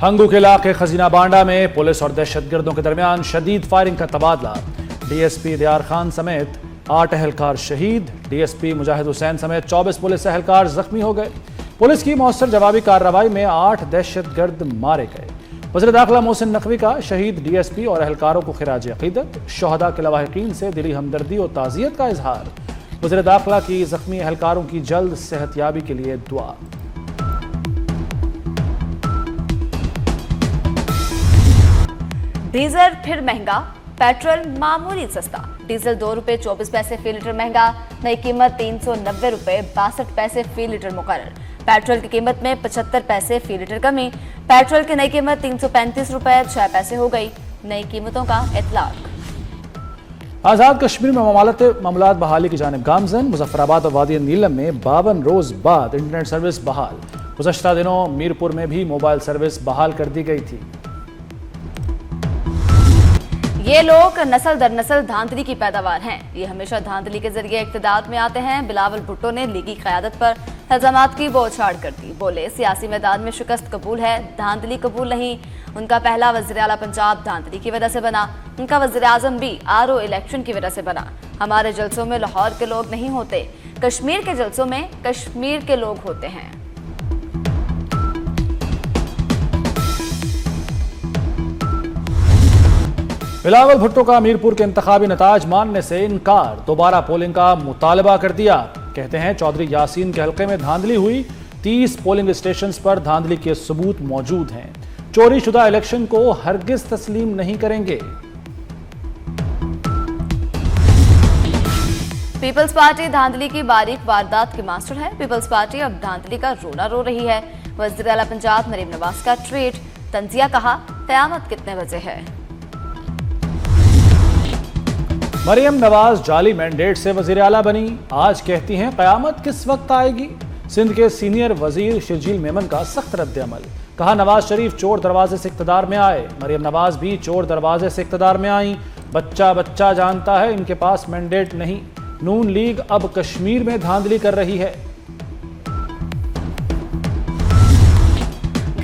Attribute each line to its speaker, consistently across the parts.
Speaker 1: हंगू के इलाके खजीना बांडा में पुलिस और दहशतगर्दों के दरमियान शदीद फायरिंग का तबादला। डीएसपी दियार खान समेत 8 एहलकार शहीद, डीएसपी मुजाहिद हुसैन समेत 24 पुलिस एहलकार जख्मी हो गए। पुलिस की मौसर जवाबी कार्रवाई में 8 दहशतगर्द मारे गए। वज़ीर दाखिला मोहसिन नकवी का शहीद डीएसपी और एहलकारों को खिराज अकीदत, शहदा के लवाहिकीन से दिली हमदर्दी और ताज़ियत का इजहार। वज़ीर दाखिला की जख्मी एहलकारों की जल्द सेहतयाबी के लिए दुआ।
Speaker 2: डीजल फिर महंगा, पेट्रोल मामूली सस्ता। डीजल 2 रुपए 24 पैसे फी लीटर महंगा, नई कीमत 390 रुपए 62 पैसे फी लीटर मुकर्रर। पेट्रोल की कीमत में 75 पैसे फी लीटर कमी। पेट्रोल की नई कीमत 335 रुपए 6 पैसे हो गई। नई कीमतों का इतलाक।
Speaker 1: आज़ाद कश्मीर में मामलात बहाली की जानिब गामजन। मुजफ्फराबाद और वादी नीलम में 52 रोज बाद इंटरनेट सर्विस बहाल। गुज़श्ता दिनों मीरपुर में भी मोबाइल सर्विस बहाल कर दी गई थी।
Speaker 2: ये लोग नस्ल दर नस्ल धांधली की पैदावार हैं। ये हमेशा धांधली के जरिए इक़्तिदार में आते हैं। बिलावल भुट्टो ने लीगी क़यादत पर इल्ज़ामात की बौछार कर दी। बोले सियासी मैदान में शिकस्त कबूल है, धांधली कबूल नहीं। उनका पहला वज़ीर आला पंजाब धांधली की वजह से बना, उनका वज़ीर आज़म भी आरओ इलेक्शन की वजह से बना। हमारे जलसों में लाहौर के लोग नहीं होते, कश्मीर के जलसों में कश्मीर के लोग होते हैं।
Speaker 1: बिलावल भुट्टो का मीरपुर के इंतखाबी नताज मानने से इनकार, दोबारा पोलिंग का मुतालबा कर दिया। कहते हैं चौधरी यासीन के हल्के में धांधली हुई, 30 पोलिंग स्टेशन पर धांधली के सबूत मौजूद हैं। चोरी शुदा इलेक्शन को हरगिज तस्लीम नहीं करेंगे।
Speaker 2: पीपल्स पार्टी धांधली की बारीक वारदात की मास्टर है। पीपल्स पार्टी अब धांधली का रोना रो रही है। वज़ीर आला पंजाब मरीम नवाज का ट्वीट, तंजिया कहा क़यामत कितने बजे है।
Speaker 1: मरियम नवाज जाली मैंडेट से वज़ीर आला बनी, आज कहती हैं क़यामत किस वक्त आएगी। सिंध के सीनियर वजीर शर्जील मेमन का सख्त रद्द अमल, कहा नवाज शरीफ चोर दरवाजे से इक़्तिदार में आए, मरियम नवाज भी चोर दरवाजे से इक़्तिदार में आई। बच्चा बच्चा जानता है इनके पास मैंडेट नहीं। नून लीग अब कश्मीर में धांधली कर रही है।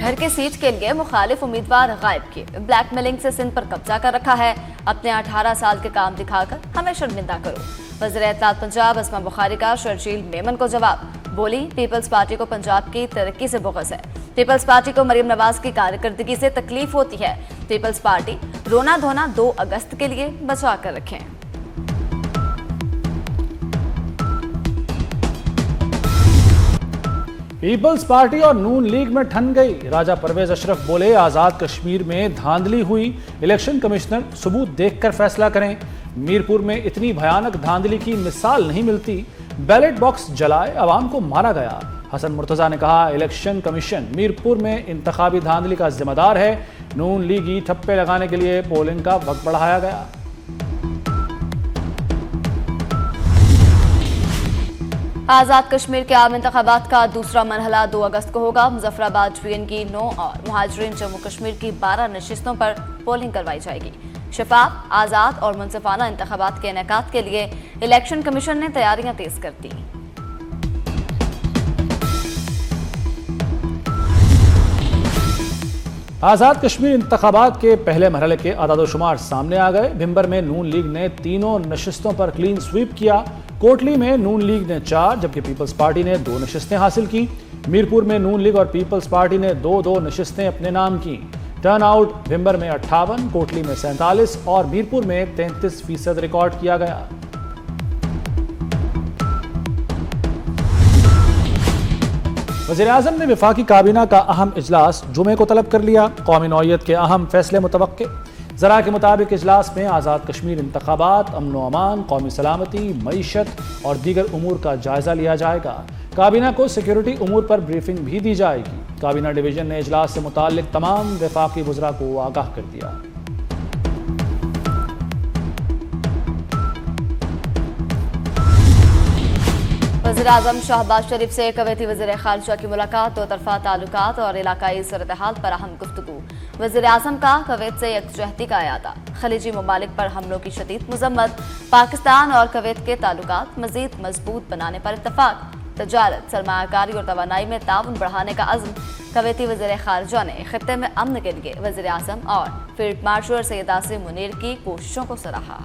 Speaker 2: घर के सीट के लिए मुखालिफ उम्मीदवार गायब किए, ब्लैकमेलिंग से सिंध पर कब्जा कर रखा है। अपने 18 साल के काम दिखाकर हमें शर्मिंदा करो। वज़ीर इत्तेलात पंजाब अस्मा बुखारी का शर्जील मेमन को जवाब, बोली पीपल्स पार्टी को पंजाब की तरक्की से बुग़्ज़ है। पीपल्स पार्टी को मरियम नवाज की कारकर्दगी से तकलीफ होती है। पीपल्स पार्टी रोना धोना 2 अगस्त के लिए बचा कर रखें।
Speaker 1: पीपल्स पार्टी और नून लीग में ठन गई। राजा परवेज अशरफ बोले आज़ाद कश्मीर में धांधली हुई, इलेक्शन कमिश्नर सबूत देखकर फैसला करें। मीरपुर में इतनी भयानक धांधली की मिसाल नहीं मिलती, बैलेट बॉक्स जलाए अवाम को मारा गया। हसन मुर्तज़ा ने कहा इलेक्शन कमीशन मीरपुर में इंतखाबी धांधली का जिम्मेदार है। नून लीगी ठप्पे लगाने के लिए पोलिंग का वक्त बढ़ाया गया।
Speaker 2: आज़ाद कश्मीर के आम इंतखाबात का दूसरा मरहला 2 अगस्त को होगा। मुजफ्फराबाद डिवीजन की 9 और मुहाजिरीन जम्मू कश्मीर की 12 नशिस्तों पर पोलिंग करवाई जाएगी। शफाफ, आज़ाद और मुनसिफाना इंतखाबात के इनेकाद के लिए इलेक्शन कमीशन ने तैयारियां तेज कर दी।
Speaker 1: आज़ाद कश्मीर इंतखाबात के पहले मरहले के आदादोशुमार सामने आ गए। भिंबर में नून लीग ने 3 नशिस्तों पर क्लीन स्वीप किया। कोटली में नून लीग ने 4 जबकि पीपल्स पार्टी ने 2 नशिस्तें हासिल की। मीरपुर में नून लीग और पीपल्स पार्टी ने 2-2 नशिस्तें अपने नाम की। टर्न आउट भिंबर में 58, कोटली में 47 और मीरपुर में 33% रिकॉर्ड किया गया। वज़ीर-ए-आज़म ने वफाकी काबीना का अहम इजलास जुमे को तलब कर लिया। कौमी नौइयत के अहम फैसले मुतवक्के। ज़रा के मुताबिक इजलास में आज़ाद कश्मीर इंतखाबात, अमन व अमान, कौमी सलामती, मईशत और दीगर उमूर का जायजा लिया जाएगा। काबीना को सिक्योरिटी उमूर पर ब्रीफिंग भी दी जाएगी। काबीना डिवीजन ने इजलास से मुताल्लिक तमाम वफाकी वज़रा को आगाह कर दिया।
Speaker 2: वज़ीर-ए-आज़म शहबाज शरीफ से कवैती वज़ीर ख़ारिजा की मुलाकात, 2 तरफ़ा ताल्लुकात और इलाकाई सूरत-ए-हाल पर अहम गुफ्तगू। वज़ीर-ए-आज़म का कवैत से यकजहती का अयादा, खलीजी ममालिक पर हमलों की शदीद मज़म्मत, पाकिस्तान और कवैत के ताल्लुकात मज़ीद मजबूत बनाने पर इत्तफ़ाक़। तजारत, सरमायाकारी और तवानाई में ताउन बढ़ाने का अज़्म। कुवैती वज़ीर ख़ारिजा ने ख़ित्ते में अमन के लिए वज़ीर आज़म और फील्ड मार्शल सैयद आसिम मुनीर की कोशिशों को सराहा।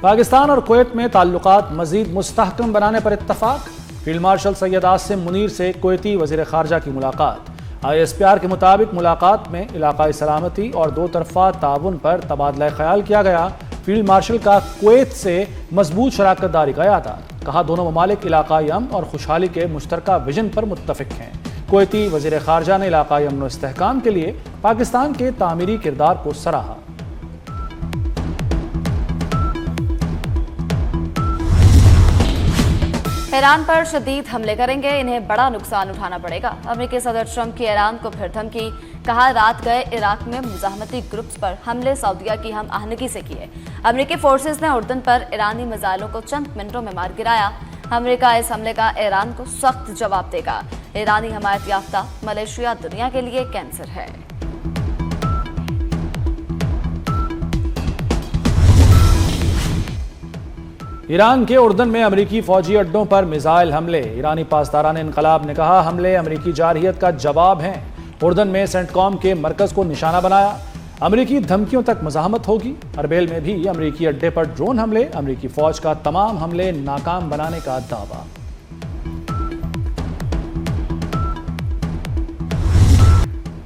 Speaker 1: पाकिस्तान और कुवैत में ताल्लुकात मज़ीद मुस्तहकम बनाने पर इत्तफाक। फील्ड मार्शल सैयद आसिम मुनीर से कुवैती वज़ीर ख़ारिजा की मुलाकात। ISPR के मुताबिक मुलाकात में इलाकाई सलामती और दो तरफ़ा ताउन पर तबादला ख्याल किया गया। फील्ड मार्शल का कुवैत से मजबूत शराकत दारी का यादा। कहा दोनों ममालिक इलाकाई अमन और खुशहाली के मुश्तरका विजन पर मुत्तफ़िक हैं। कुवैती वज़ीर ख़ारिजा ने इलाकाई अमन व इस्तेहकाम के लिए पाकिस्तान के तामीरी किरदार को सराहा।
Speaker 2: ईरान पर शदीद हमले करेंगे, इन्हें बड़ा नुकसान उठाना पड़ेगा। अमेरिकी सदर ट्रंप की ईरान को फिर धमकी। कहा रात गए इराक में मुजाहमती ग्रुप्स पर हमले सऊदीया की हम आहनगी से किए। अमेरिकी फोर्सेस ने उर्दन पर ईरानी मिसाइलों को चंद मिनटों में मार गिराया। अमेरिका इस हमले का ईरान को सख्त जवाब देगा। ईरानी हमायत याफ्ता मलेशिया दुनिया के लिए कैंसर है।
Speaker 1: ईरान के उर्दन में अमरीकी फौजी अड्डों पर मिसाइल हमले। ईरानी पासदारान इनकलाब ने कहा हमले अमरीकी जारहियत का जवाब हैं। उर्दन में सेंटकॉम के मरकज को निशाना बनाया। अमरीकी धमकियों तक मज़ाहमत होगी। अरबेल में भी अमरीकी अड्डे पर ड्रोन हमले। अमरीकी फौज का तमाम हमले नाकाम बनाने का दावा।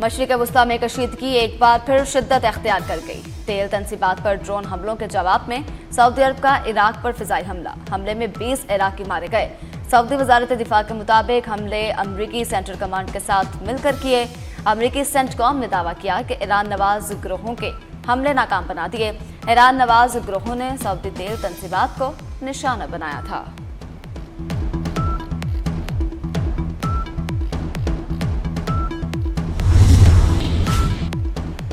Speaker 2: मशरिक़ वस्ता में कशीदगी एक बार फिर शिद्दत अख्तियार कर गई। तेल तनसीबात पर ड्रोन हमलों के जवाब में सऊदी अरब का इराक पर फिजाई हमला। हमले में 20 इराकी मारे गए। सऊदी वजारत दिफा के मुताबिक हमले अमरीकी सेंट्रल कमांड के साथ मिलकर किए। अमरीकी सेंटकॉम ने दावा किया कि ईरान नवाज गिरोहों के हमले नाकाम बना दिए। ईरान नवाज गिरोहों ने सऊदी तेल तनसीबात को निशाना बनाया था।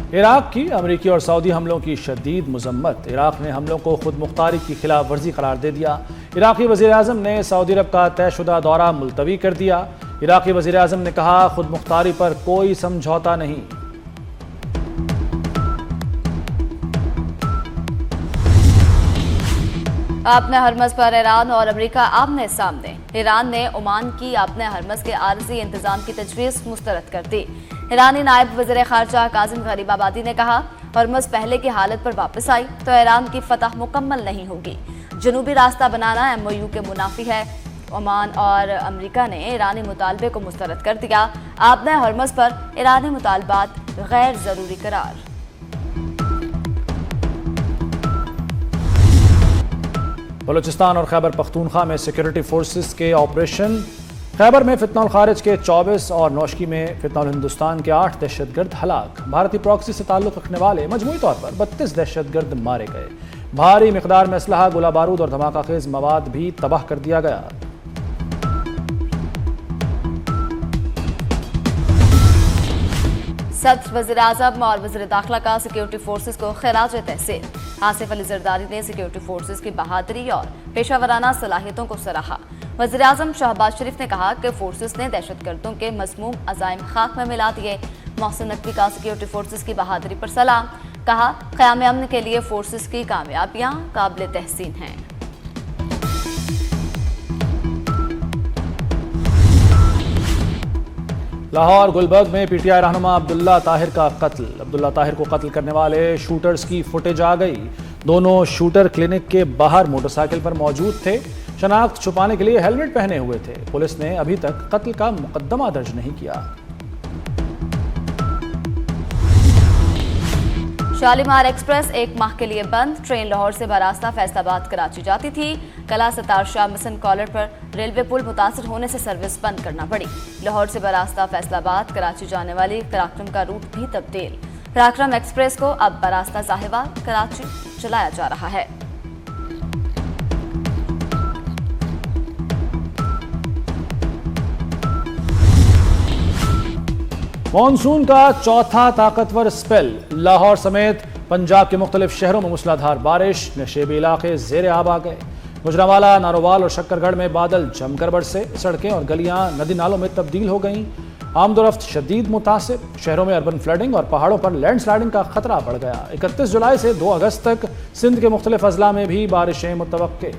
Speaker 1: इराक की अमरीकी और सऊदी हमलों की शदीद मजम्मत। इराक ने हमलों को खुद मुख्तारी की खिलाफ वर्जी करार दे दिया। इराकी वज़ीर आज़म ने सऊदी अरब का तयशुदा दौरा मुलतवी कर दिया। इराकी वज़ीर आज़म ने कहा खुद मुख्तारी पर कोई समझौता नहीं।
Speaker 2: आपने हरमज पर ईरान और अमेरिका आमने सामने। ईरान ने ओमान की आपने हरमज के आरजी इंतजाम की तजवीज़ मुस्तरद कर दी। ईरानी नायब वज़ीर ख़ारिजा कासिम गरीबाबादी ने कहा हरमज पहले की हालत पर वापस आई तो ईरान की फतह मुकम्मल नहीं होगी। जनूबी रास्ता बनाना MOU के मुनाफी है। ओमान और अमेरिका ने ईरानी मुतालबे को मुस्तरद कर दिया। आपने हरमज पर ईरानी मुतालबात गैर ज़रूरी करार।
Speaker 1: बलूचिस्तान और खैबर पख्तूनख्वा में सिक्योरिटी फोर्सेस के ऑपरेशन। खैबर में फितनौल खारिज के 24 और नौशकी में फितनौल हिंदुस्तान के 8 दहशतगर्द हलाक। भारतीय प्रॉक्सी से ताल्लुक़ रखने वाले मजमूई तौर पर 32 दहशतगर्द मारे गए। भारी मिकदार में असलहा, गोला बारूद और धमाका खेज मवाद भी तबाह कर दिया गया।
Speaker 2: सदर, वज़ीर आज़म और वज़ीर दाखिला का सिक्योरिटी फोर्सेस को खिराज तहसीन। आसिफ अली जरदारी ने सिक्योरिटी फोर्सेस की बहादुरी और पेशावराना सलाहियतों को सराहा। वज़ीर आज़म शहबाज शरीफ ने कहा कि फोर्सेस ने दहशतगर्दों के मज़मूम अज़ाइम खाक में मिला दिए। मोहसिन नकवी का सिक्योरिटी फोर्सेस की बहादुरी पर सलाम। कहा क़याम अमन के लिए फोर्सेस की कामयाबियाँ काबिल तहसीन हैं।
Speaker 1: लाहौर गुलबर्ग में PTI रहनुमा अब्दुल्ला ताहिर का कत्ल। अब्दुल्ला ताहिर को कत्ल करने वाले शूटर्स की फुटेज आ गई। दोनों शूटर क्लिनिक के बाहर मोटरसाइकिल पर मौजूद थे। शनाख्त छुपाने के लिए हेलमेट पहने हुए थे। पुलिस ने अभी तक कत्ल का मुकदमा दर्ज नहीं किया।
Speaker 2: शालीमार एक्सप्रेस एक माह के लिए बंद। ट्रेन लाहौर से बरास्ता फैसलाबाद कराची जाती थी। कला सतार शाह मिशन कॉलर पर रेलवे पुल मुतासर होने से सर्विस बंद करना पड़ी। लाहौर से बरास्ता फैसलाबाद कराची जाने वाली कराक्रम का रूट भी तब्दील। कराक्रम एक्सप्रेस को अब बरास्ता साहिवाल कराची चलाया जा रहा है।
Speaker 1: मॉनसून का चौथा ताकतवर स्पेल। लाहौर समेत पंजाब के मुख्तलिफ शहरों में मूसलाधार बारिश। नशेबी इलाके ज़ेरे आब आ गए। गुजरांवाला, नारोवाल और शक्करगढ़ में बादल जमकर बरसे। सड़कें और गलियां नदी नालों में तब्दील हो गईं। आमदोरफ्त शदीद मुतासिर, शहरों में अर्बन फ्लडिंग और पहाड़ों पर लैंडस्लाइडिंग का खतरा बढ़ गया। 31 जुलाई से 2 अगस्त तक सिंध के मुख्तलिफ अजला में भी बारिशें मुतवक्के।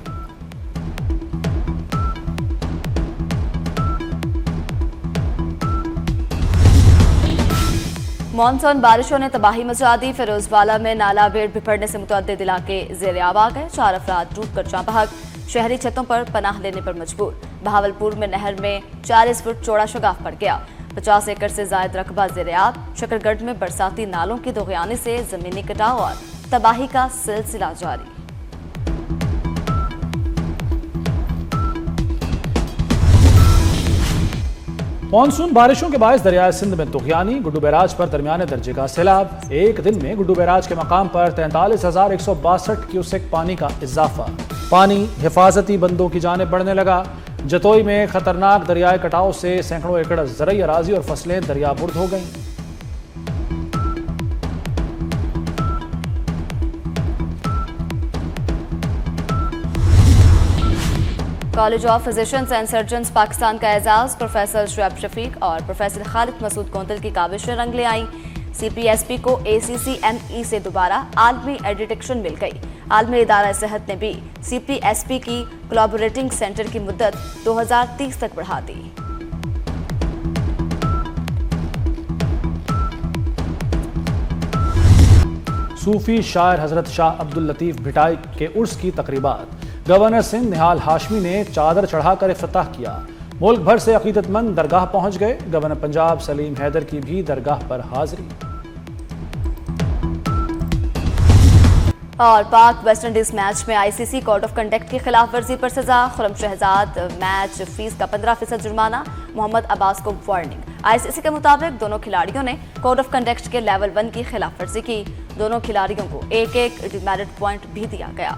Speaker 2: मॉनसून बारिशों ने तबाही मचा दी। फिरोजवाला में नाला बेड़ बिफरने से मुतअद्दिद इलाके ज़ेर-ए-आब आ गए। 4 अफराद डूबकर चांपहक, शहरी छतों पर पनाह लेने पर मजबूर। बहावलपुर में नहर में 40 फुट चौड़ा शगाफ पड़ गया। 50 एकड़ से जायद रकबा ज़ेर-ए-आब। शकरगढ़ में बरसाती नालों की दोगयानी से जमीनी कटाव और तबाही का सिलसिला जारी।
Speaker 1: मानसून बारिशों के बायस दरियाए सिंध में तुगयानी, गुड्डू बैराज पर दरमियाने दर्जे का सैलाब। एक दिन में गुड्डू बैराज के मकाम पर 43,162 क्यूसेक पानी का इजाफा। पानी हिफाजती बंदों की जानिब बढ़ने लगा। जतोई में खतरनाक दरियाई कटाव से सैकड़ों एकड़ ज़रई अराजी और फसलें दरियाबुर्द हो गईं।
Speaker 2: College of physicians and surgeons Pakistan का एजाज प्रोफेसर शुएब शफीक और प्रोफेसर खालिद मसूद कोंतल की काविशें रंग ले आईं। CPSP को ACCME से दोबारा आलमी एडिटेक्शन मिल गई। आलमी इदारा सेहत ने भी CPSP की कोलैबोरेटिंग सेंटर की मुद्दत 2030 तक बढ़ा दी।
Speaker 1: सूफी शायर हजरत शाह अब्दुल लतीफ भिटाई के उर्स की तकरीबात। गवर्नर सिंध निहाल हाशमी ने चादर चढ़ाकर इफ्तिताह किया। मुल्क भर से अकीदतमंद दरगाह पहुंच गए। गवर्नर पंजाब सलीम हैदर की भी दरगाह पर हाजिरी।
Speaker 2: और पाक वेस्टइंडीज मैच में ICC कोड ऑफ कंडक्ट की खिलाफ वर्जी पर सजा। खुरम शहजाद मैच फीस का 15% जुर्माना। मोहम्मद अब्बास को वार्निंग। ICC के मुताबिक दोनों खिलाड़ियों ने कोड ऑफ कंडक्ट के लेवल 1 की खिलाफ वर्जी की। दोनों खिलाड़ियों को एक डिमेरिट पॉइंट भी दिया गया।